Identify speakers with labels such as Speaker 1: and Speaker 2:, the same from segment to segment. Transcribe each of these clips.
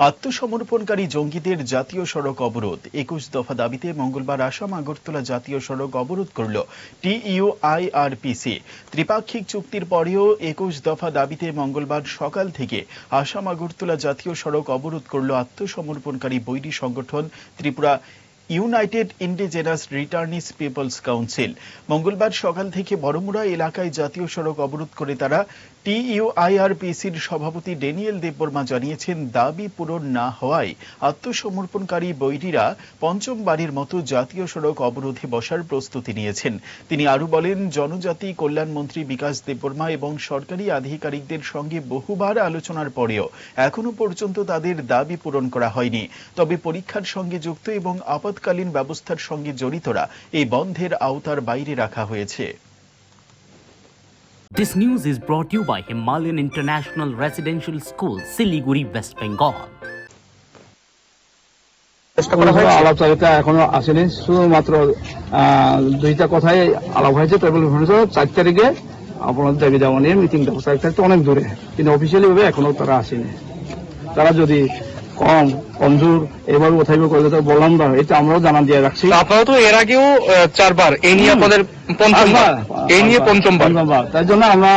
Speaker 1: আত্মসমর্পণকারী জঙ্গিদের জাতীয় সড়ক অবরোধ ২১ দফা দাবিতে মঙ্গলবার আসাম আগরতলা জাতীয় সড়ক অবরোধ করল টিইউআইআরপিসি। ত্রিপাক্ষিক চুক্তির পরেও ২১ দফা দাবিতে মঙ্গলবার সকাল থেকে আসাম আগরতলা জাতীয় সড়ক অবরোধ করল আত্মসমর্পণকারী বৈরী সংগঠন Tripura United Indigenous Returnees People's Council. মঙ্গলবার সকাল থেকে বড়মুড়া এলাকায় জাতীয় সড়ক অবরোধ করে তারা টিইউআইআরপিসির সভাপতি ড্যানিয়েল দেববর্মা জানিয়েছেন, দাবি পূরণ না হওয়ায় আত্মসমর্পণকারী বৈরীরা পঞ্চমবারের মতো জাতীয় সড়ক অবরোধে বসার প্রস্তুতি নিয়েছেন। তিনি আরও বলেন, জনজাতি কল্যাণ মন্ত্রী বিকাশ দেববর্মা এবং সরকারি আধিকারিকদের সঙ্গে বহুবার আলোচনার পরেও এখনো পর্যন্ত তাদের দাবি পূরণ করা হয়নি। তবে পরীক্ষার সঙ্গে যুক্ত এবং আপাতকালীন ব্যবস্থার সঙ্গে জড়িতরা এই বন্ধের আওতার বাইরে রাখা হয়েছে।
Speaker 2: This news is brought to you by Himalayan International Residential School, Siliguri, West Bengal.
Speaker 3: আলাপচারিতা এখনো আসেনি, শুধুমাত্র দুইটা কথাই আলাপ হয়েছে। 4 তারিখে আপনার দাবি দেওয়া নিয়ে মিটিংটা 4 তারিখ তো অনেক দূরে, কিন্তু অফিসিয়ালি ভাবে এখনো তারা আসেনি। তারা যদি কমজোর এবার উঠাইবে করলে তো বললাম না, এটা আমরাও জানা দিয়ে রাখছি।
Speaker 4: আপনারা তো এর আগেও 4 বার এই নিয়ে আপনাদের পঞ্চমবার,
Speaker 3: তাই জন্য আমরা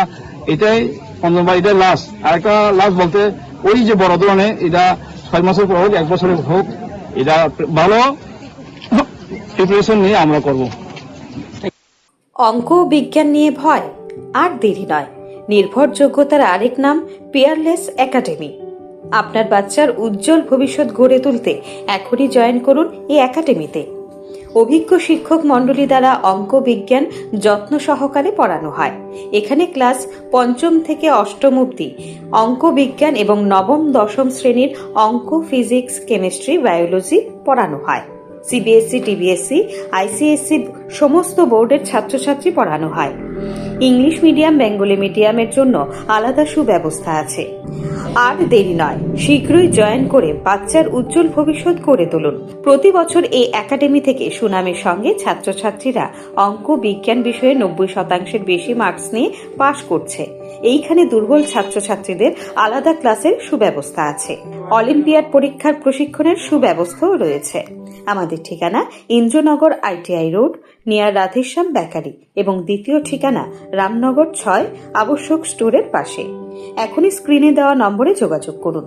Speaker 3: এটাই পঞ্চমবার, এটা লাস্ট। আর একটা লাস্ট বলতে ওই যে বড় ধরনের এটা 6 মাসের পর হোক 1 বছরের হোক, এটা ভালো প্রিপারেশন নিয়ে আমরা করব।
Speaker 5: অঙ্ক বিজ্ঞান নিয়ে ভয় আর দেরি নয়। নির্ভরযোগ্যতার আরেক নাম পিয়ারলেস একাডেমি। আপনার বাচ্চার উজ্জ্বল ভবিষ্যৎ গড়ে তুলতে এখনই জয়েন করুন এই একাডেমিতে। অভিজ্ঞ শিক্ষক মণ্ডলী দ্বারা অঙ্ক বিজ্ঞান যত্ন সহকারে পড়ানো হয়। এখানে ক্লাস 5ম থেকে 8ম অবধি অঙ্ক বিজ্ঞান এবং 9ম 10ম শ্রেণীর অঙ্ক, ফিজিক্স, কেমিস্ট্রি, বায়োলজি পড়ানো হয়। সিবিএসসি, টিবিএসসি, আইসিএসসি সমস্ত বোর্ডের ছাত্রছাত্রী পড়ানো হয়। ইংলিশ মিডিয়াম, বেঙ্গলি মিডিয়ামের জন্য আলাদা সুব্যবস্থা আছে। আর দেরি নয়, শীঘ্রই জয়েন করে বাচ্চার উজ্জ্বল ভবিষ্যৎ গড়ে তুলুন। প্রতি বছর এই একাডেমি থেকে সুনামের সঙ্গে ছাত্রছাত্রীরা অঙ্ক বিজ্ঞান বিষয়ে 90% বেশি মার্কস নিয়ে পাশ করছে। এইখানে দুর্বল ছাত্রছাত্রীদের আলাদা ক্লাসের সুব্যবস্থা আছে। অলিম্পিয়াড পরীক্ষার প্রশিক্ষণের সুব্যবস্থাও রয়েছে। আমাদের ঠিকানা Indranagar ITI road, near Radheshyam bakery, এবং দ্বিতীয় ঠিকানা রামনগর 6 আবশ্যক স্টোরের পাশে। এখনই স্ক্রিনে দেওয়া নম্বরে যোগাযোগ করুন।